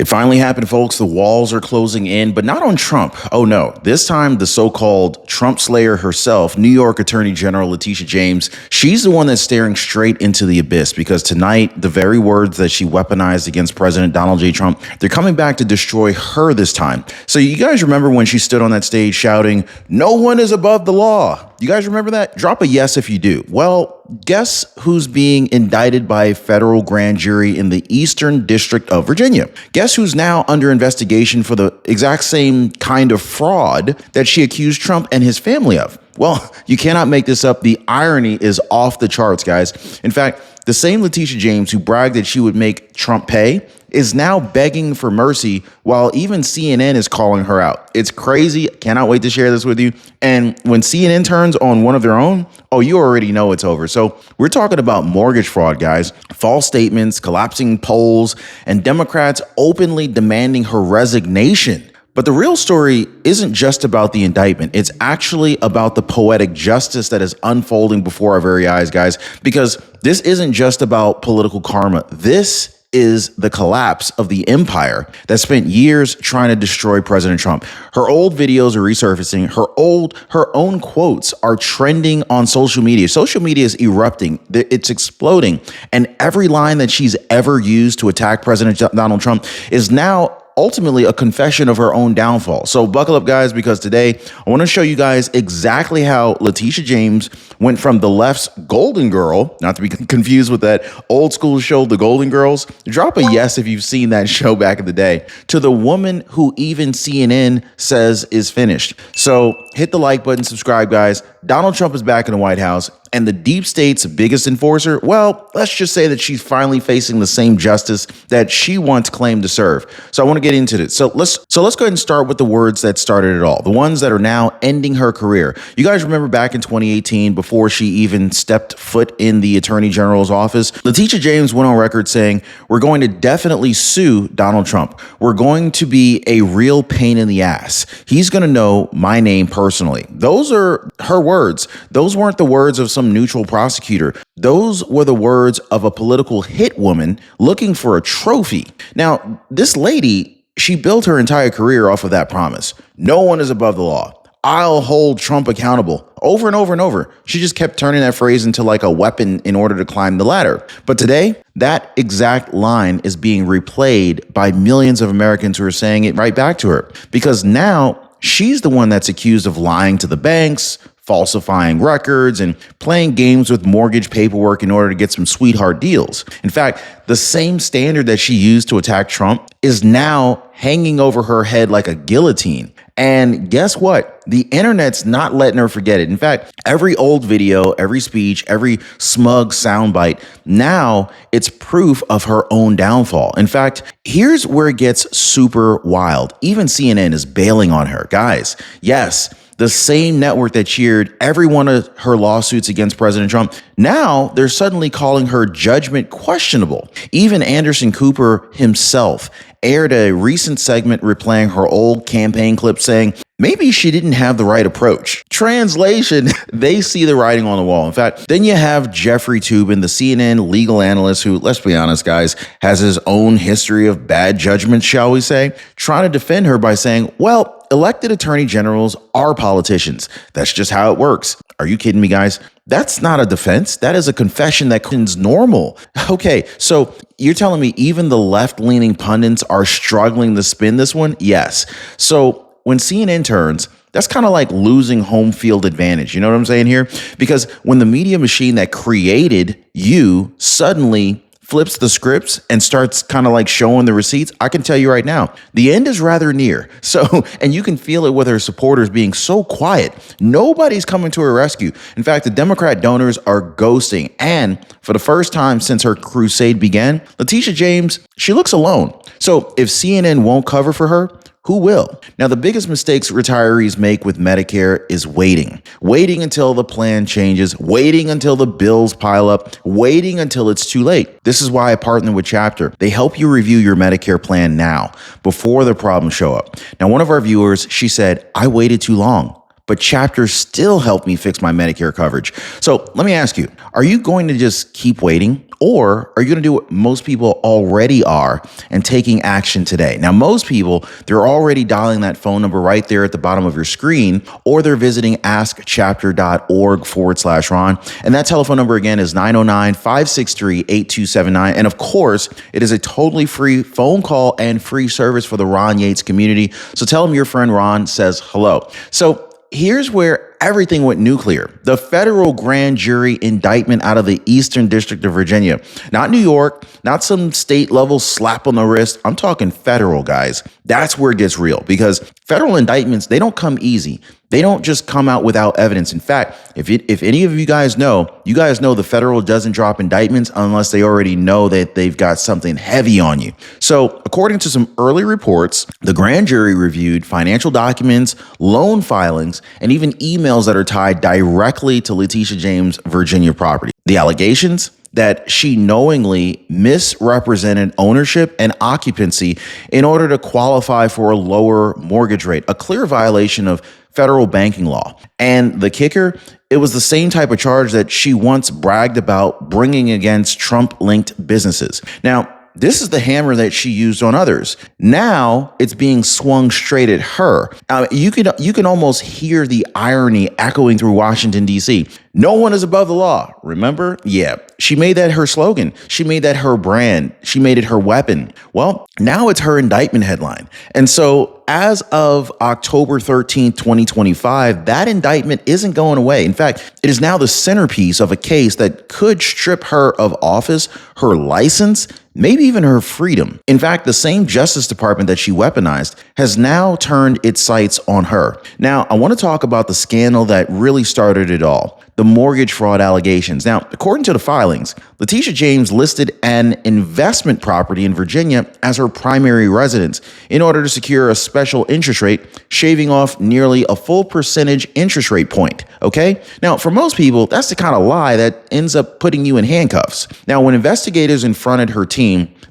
It finally happened, folks. The walls are closing in, but not on Trump. Oh no, this time the so-called Trump slayer herself, New York Attorney General Letitia James, she's the one that's staring straight into the abyss because tonight, the very words that she weaponized against President Donald J. Trump, they're coming back to destroy her this time. So you guys remember when she stood on that stage shouting, "No one is above the law"? You guys remember that? Drop a yes if you do. Well, guess who's being indicted by a federal grand jury in the Eastern District of Virginia? Guess who's now under investigation for the exact same kind of fraud that she accused Trump and his family of? Well, you cannot make this up. The irony is off the charts, guys. In fact, the same Letitia James who bragged that she would make Trump pay is now begging for mercy while even CNN is calling her out. It's crazy. Cannot wait to share this with you. And when CNN turns on one of their own, oh, you already know it's over. So we're talking about mortgage fraud, guys. False statements, collapsing polls, and Democrats openly demanding her resignation. But the real story isn't just about the indictment. It's actually about the poetic justice that is unfolding before our very eyes, guys, because this isn't just about political karma. This is the collapse of the empire that spent years trying to destroy President Trump. Her old videos are resurfacing. Her own quotes are trending on social media. Social media is erupting. It's exploding. And every line that she's ever used to attack President Donald Trump is now ultimately a confession of her own downfall. So buckle up, guys, because today I want to show you guys exactly how Letitia James went from the left's Golden Girl, not to be confused with that old school show, The Golden Girls. Drop a yes if you've seen that show back in the day, to the woman who even CNN says is finished. So hit the like button, subscribe, guys. Donald Trump is back in the White House, and the deep state's biggest enforcer, well, let's just say that she's finally facing the same justice that she once claimed to serve. So I want to get into this. So let's go ahead and start with the words that started it all, the ones that are now ending her career. You guys remember back in 2018, before she even stepped foot in the Attorney General's office, Letitia James went on record saying, "We're going to definitely sue Donald Trump. We're going to be a real pain in the ass. He's going to know my name personally." Those are her words. Those weren't the words of some neutral prosecutor. Those were the words of a political hit woman looking for a trophy. Now, this lady, she built her entire career off of that promise. No one is above the law. I'll hold Trump accountable. Over and over and over. She just kept turning that phrase into like a weapon in order to climb the ladder. But today, that exact line is being replayed by millions of Americans who are saying it right back to her. Because now she's the one that's accused of lying to the banks, falsifying records, and playing games with mortgage paperwork in order to get some sweetheart deals. In fact, the same standard that she used to attack Trump is now hanging over her head like a guillotine. And guess what? The internet's not letting her forget it. In fact, every old video, every speech, every smug soundbite, now it's proof of her own downfall. In fact, here's where it gets super wild. Even CNN is bailing on her. Guys, yes, the same network that cheered every one of her lawsuits against President Trump, now they're suddenly calling her judgment questionable. Even Anderson Cooper himself aired a recent segment replaying her old campaign clip saying, maybe she didn't have the right approach. Translation, they see the writing on the wall. In fact, then you have Jeffrey Toobin, the CNN legal analyst who, let's be honest, guys, has his own history of bad judgment, shall we say, trying to defend her by saying, well, elected attorney generals are politicians. That's just how it works. Are you kidding me, guys? That's not a defense. That is a confession that is normal. Okay, so you're telling me even the left-leaning pundits are struggling to spin this one? Yes. So when CNN turns, that's kind of like losing home field advantage. You know what I'm saying here? Because when the media machine that created you suddenly flips the scripts and starts kind of like showing the receipts, I can tell you right now, the end is rather near. So, and you can feel it with her supporters being so quiet. Nobody's coming to her rescue. In fact, the Democrat donors are ghosting. And for the first time since her crusade began, Letitia James, she looks alone. So if CNN won't cover for her, who will? Now, the biggest mistakes retirees make with Medicare is waiting. Waiting until the plan changes, waiting until the bills pile up, waiting until it's too late. This is why I partner with Chapter. They help you review your Medicare plan now, before the problems show up. Now, one of our viewers, she said, I waited too long. but chapters still help me fix my Medicare coverage. So let me ask you, are you going to just keep waiting? Or are you going to do what most people already are and taking action today? Now, most people, they're already dialing that phone number right there at the bottom of your screen, or they're visiting askchapter.org/Ron. And that telephone number again is 909-563-8279. And of course, it is a totally free phone call and free service for the Ron Yates community. So tell them your friend Ron says hello. So here's where everything went nuclear. The federal grand jury indictment out of the Eastern District of Virginia, not New York, not some state level slap on the wrist. I'm talking federal, guys. That's where it gets real, because federal indictments, they don't come easy. They don't just come out without evidence. In fact, if any of you guys know the federal doesn't drop indictments unless they already know that they've got something heavy on you. So according to some early reports, the grand jury reviewed financial documents, loan filings, and even emails that are tied directly to Letitia James' Virginia property. The allegations? That she knowingly misrepresented ownership and occupancy in order to qualify for a lower mortgage rate, a clear violation of federal banking law. And the kicker, it was the same type of charge that she once bragged about bringing against Trump-linked businesses. Now, this is the hammer that she used on others. Now it's being swung straight at her. You can almost hear the irony echoing through Washington, D.C. No one is above the law. Remember? Yeah. She made that her slogan. She made that her brand. She made it her weapon. Well, now it's her indictment headline. And so as of October 13th, 2025, that indictment isn't going away. In fact, it is now the centerpiece of a case that could strip her of office, her license, maybe even her freedom. In fact, the same Justice Department that she weaponized has now turned its sights on her. Now, I want to talk about the scandal that really started it all, the mortgage fraud allegations. Now, according to the filings, Letitia James listed an investment property in Virginia as her primary residence in order to secure a special interest rate, shaving off nearly a full percentage interest rate point. Okay? Now, for most people, that's the kind of lie that ends up putting you in handcuffs. Now, when investigators confronted her team,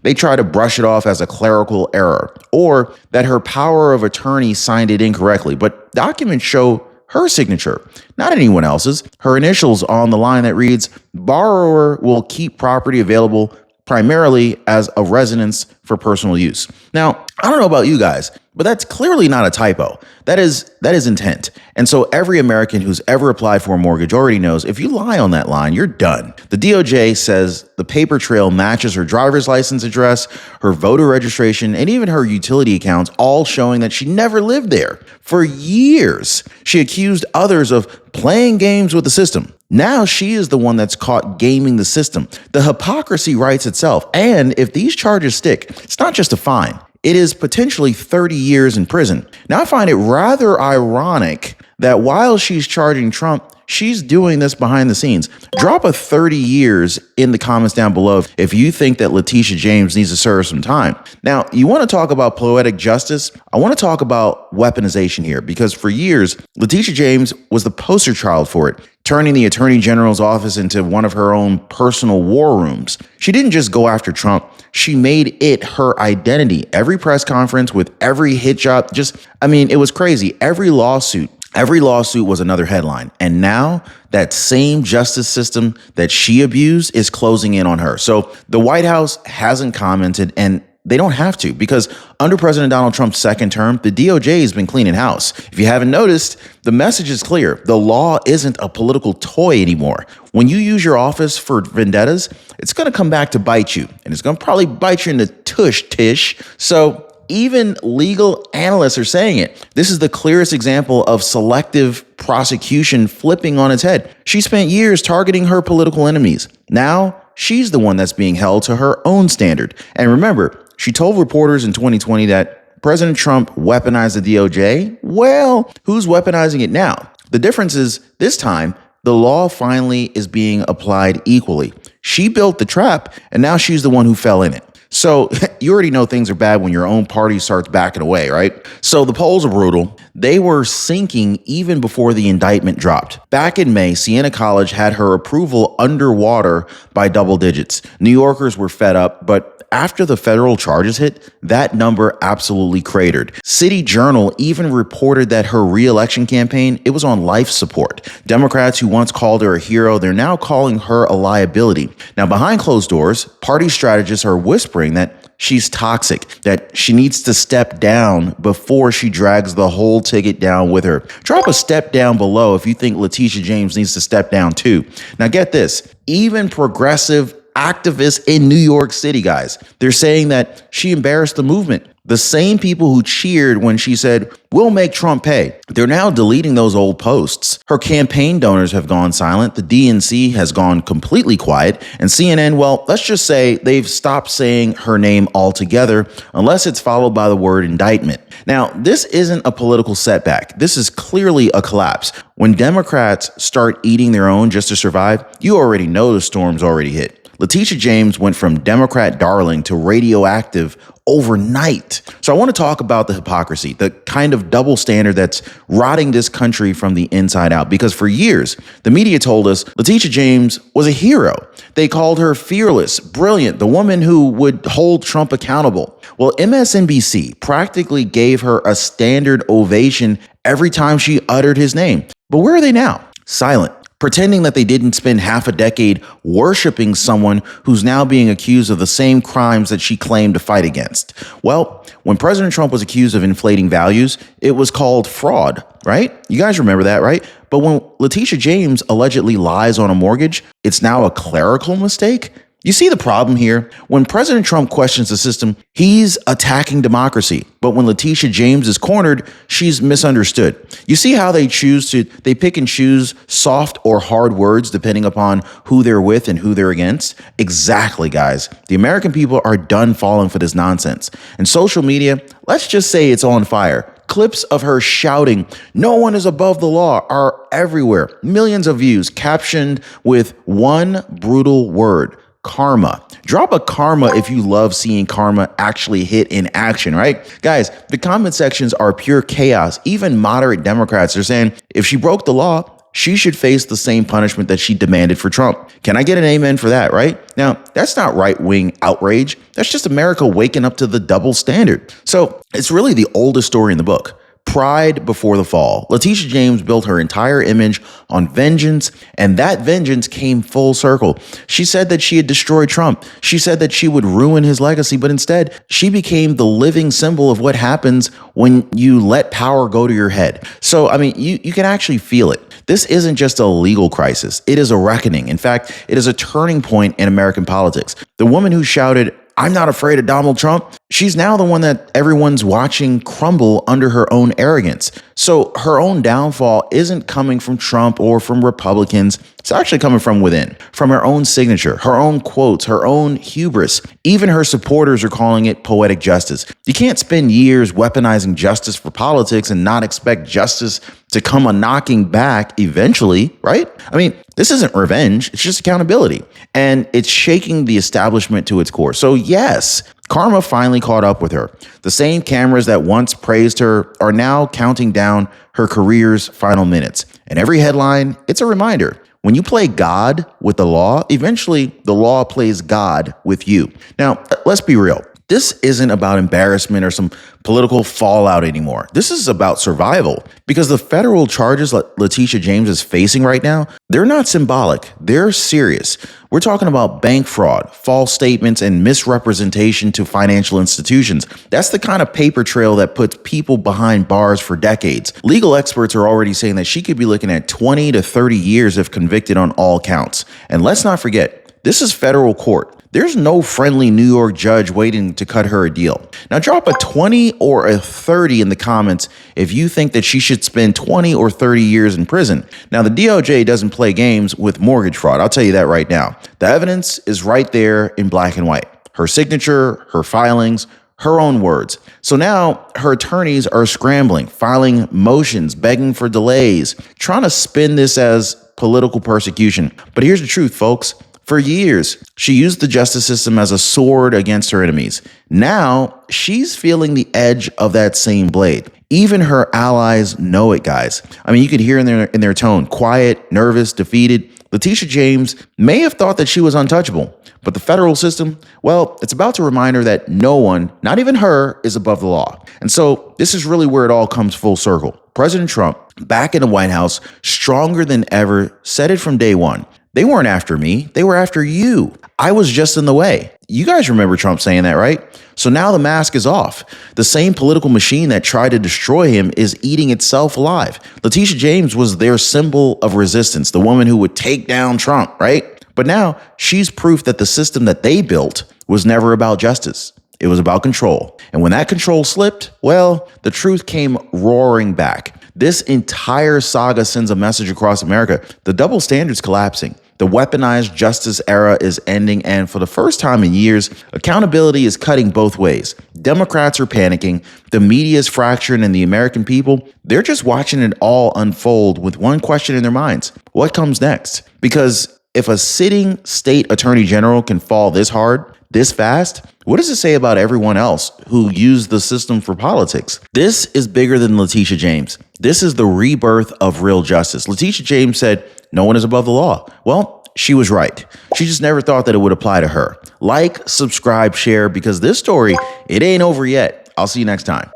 they try to brush it off as a clerical error or that her power of attorney signed it incorrectly. But documents show her signature, not anyone else's. Her initials on the line that reads, "Borrower will keep property available primarily as a residence for personal use." Now, I don't know about you guys, but that's clearly not a typo. That is intent. And so every American who's ever applied for a mortgage already knows if you lie on that line, you're done. The DOJ says the paper trail matches her driver's license address, her voter registration, and even her utility accounts, all showing that she never lived there. For years, she accused others of playing games with the system. Now she is the one that's caught gaming the system. The hypocrisy writes itself. And if these charges stick, it's not just a fine. It is potentially 30 years in prison. Now, I find it rather ironic that while she's charging Trump, she's doing this behind the scenes. Drop a 30 years in the comments down below if you think that Letitia James needs to serve some time. Now, you want to talk about poetic justice? I want to talk about weaponization here, because for years, Letitia James was the poster child for it, turning the Attorney General's office into one of her own personal war rooms. She didn't just go after Trump. She made it her identity. Every press conference with every hit job, it was crazy. Every lawsuit was another headline. And now that same justice system that she abused is closing in on her. So the White House hasn't commented, and they don't have to, because under President Donald Trump's second term, the DOJ has been cleaning house. If you haven't noticed, the message is clear. The law isn't a political toy anymore. When you use your office for vendettas, it's going to come back to bite you, and it's going to probably bite you in the tush, Tish. So even legal analysts are saying it. This is the clearest example of selective prosecution flipping on its head. She spent years targeting her political enemies. Now she's the one that's being held to her own standard. And remember, she told reporters in 2020 that President Trump weaponized the DOJ. Well, who's weaponizing it now? The difference is this time, the law finally is being applied equally. She built the trap, and now she's the one who fell in it. So you already know things are bad when your own party starts backing away, right? So the polls are brutal. They were sinking even before the indictment dropped. Back in May, Siena College had her approval underwater by double digits. New Yorkers were fed up, but after the federal charges hit, that number absolutely cratered. City Journal even reported that her re-election campaign, it was on life support. Democrats who once called her a hero, they're now calling her a liability. Now, behind closed doors, party strategists are whispering that she's toxic, that she needs to step down before she drags the whole ticket down with her. Drop a step down below if you think Letitia James needs to step down too. Now get this, even progressive activists in New York City, guys, they're saying that she embarrassed the movement. The same people who cheered when she said, "We'll make Trump pay," they're now deleting those old posts. Her campaign donors have gone silent. The DNC has gone completely quiet. And CNN, well, let's just say they've stopped saying her name altogether, unless it's followed by the word indictment. Now, this isn't a political setback. This is clearly a collapse. When Democrats start eating their own just to survive, you already know the storm's already hit. Letitia James went from Democrat darling to radioactive overnight. So I want to talk about the hypocrisy, the kind of double standard that's rotting this country from the inside out. Because for years, the media told us Letitia James was a hero. They called her fearless, brilliant, the woman who would hold Trump accountable. Well, MSNBC practically gave her a standard ovation every time she uttered his name. But where are they now? Silent. Pretending that they didn't spend half a decade worshiping someone who's now being accused of the same crimes that she claimed to fight against. Well, when President Trump was accused of inflating values, it was called fraud, right? You guys remember that, right? But when Letitia James allegedly lies on a mortgage, it's now a clerical mistake? You see the problem here? When President Trump questions the system, he's attacking democracy. But when Letitia James is cornered, she's misunderstood. You see how they pick and choose soft or hard words depending upon who they're with and who they're against? Exactly, guys. The American people are done falling for this nonsense. And social media, let's just say it's on fire. Clips of her shouting, "No one is above the law," are everywhere. Millions of views captioned with one brutal word: karma. Drop a karma if you love seeing karma actually hit in action, right? Guys, the comment sections are pure chaos. Even moderate Democrats are saying if she broke the law, she should face the same punishment that she demanded for Trump. Can I get an amen for that, right? Now, that's not right-wing outrage. That's just America waking up to the double standard. So it's really the oldest story in the book. Pride before the fall. Letitia James built her entire image on vengeance, and that vengeance came full circle. She said that she had destroyed Trump. She said that she would ruin his legacy, but instead, she became the living symbol of what happens when you let power go to your head. So, I mean, you can actually feel it. This isn't just a legal crisis. It is a reckoning. In fact, it is a turning point in American politics. The woman who shouted, "I'm not afraid of Donald Trump," she's now the one that everyone's watching crumble under her own arrogance. So her own downfall isn't coming from Trump or from Republicans. It's actually coming from within, from her own signature, her own quotes, her own hubris. Even her supporters are calling it poetic justice. You can't spend years weaponizing justice for politics and not expect justice to come a knocking back eventually, right? I mean, this isn't revenge. It's just accountability. And it's shaking the establishment to its core. So yes, karma finally caught up with her. The same cameras that once praised her are now counting down her career's final minutes. And every headline, it's a reminder. When you play God with the law, eventually the law plays God with you. Now, let's be real. This isn't about embarrassment or some political fallout anymore. This is about survival, because the federal charges Letitia James is facing right now, they're not symbolic. They're serious. We're talking about bank fraud, false statements, and misrepresentation to financial institutions. That's the kind of paper trail that puts people behind bars for decades. Legal experts are already saying that she could be looking at 20 to 30 years if convicted on all counts. And let's not forget, this is federal court. There's no friendly New York judge waiting to cut her a deal. Now drop a 20 or a 30 in the comments if you think that she should spend 20 or 30 years in prison. Now the DOJ doesn't play games with mortgage fraud. I'll tell you that right now. The evidence is right there in black and white. Her signature, her filings, her own words. So now her attorneys are scrambling, filing motions, begging for delays, trying to spin this as political persecution. But here's the truth, folks. For years, she used the justice system as a sword against her enemies. Now, she's feeling the edge of that same blade. Even her allies know it, guys. I mean, you could hear in their tone, quiet, nervous, defeated. Letitia James may have thought that she was untouchable, but the federal system, well, it's about to remind her that no one, not even her, is above the law. And so this is really where it all comes full circle. President Trump, back in the White House, stronger than ever, said it from day one. They weren't after me. They were after you. I was just in the way. You guys remember Trump saying that, right? So now the mask is off. The same political machine that tried to destroy him is eating itself alive. Letitia James was their symbol of resistance, the woman who would take down Trump, right? But now she's proof that the system that they built was never about justice. It was about control. And when that control slipped, well, the truth came roaring back. This entire saga sends a message across America. The double standard's collapsing. The weaponized justice era is ending, and for the first time in years, accountability is cutting both ways. Democrats are panicking, the media is fracturing, and the American people, they're just watching it all unfold with one question in their minds. What comes next? Because if a sitting state attorney general can fall this hard, this fast, what does it say about everyone else who used the system for politics? This is bigger than Letitia James. This is the rebirth of real justice. Letitia James said, no one is above the law. Well, she was right. She just never thought that it would apply to her. Like, subscribe, share, because this story, it ain't over yet. I'll see you next time.